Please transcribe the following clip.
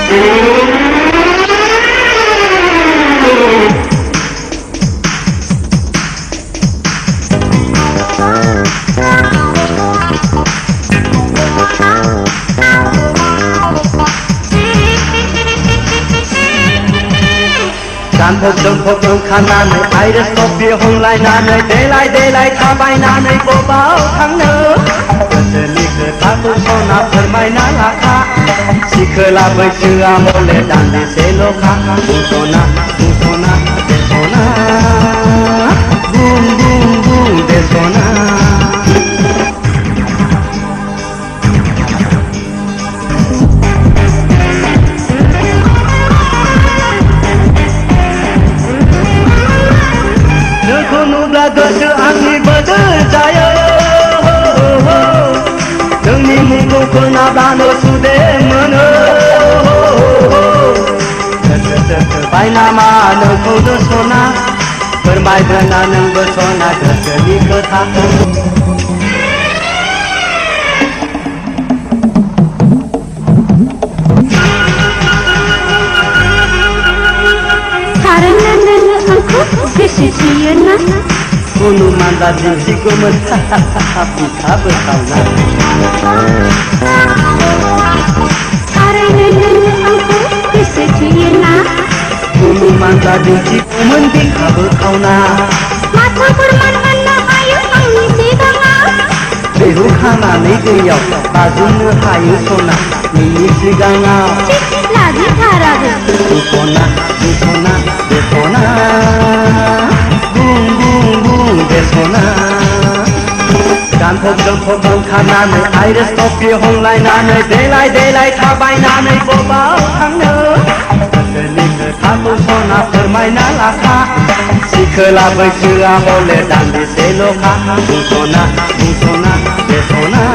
การพบเดิมขนาดในไอเดสโตเปียหงลายนาในเดลัยท่าใบนาในโบเบาทั้งเนื้อเธอลีเคยตาตุโซนาเพิ่มไม่นาลาคาสิเคยลาไปเชื่อโมเลดันดิเซโลคาบุโซนาเดโซนาบูมเดโซนาगोसो आंनि बोदोर जायो नोंनि मुंखौ खोनाब्लानो सुदे मोनो बायनामा नोंखौनो सना फोरमायगोना नोंबो सना गोसोनि खोथाखौ karena aku kesisiana Ulu manda disiku bisa bersauna karena aku kesisiana Ulu manda disiku bisa bersauna mata bermana ayo angin sidanga Behu kana ni geyau bajunya hayu sona Nini siganga lagi haraga Dusona desona Bum desona การพบเดิมขนาดในไอเดสโตเปียหงลายนาในเดลัยท่าใบนาในโบเบาทั้งเนื้อเธอลีเคยตาตุโซนาเพิ่มไม่นาลาคาสิเคยลาไปเชื่อโมเลดันดิเซโลคาบุโซนาเดโซนา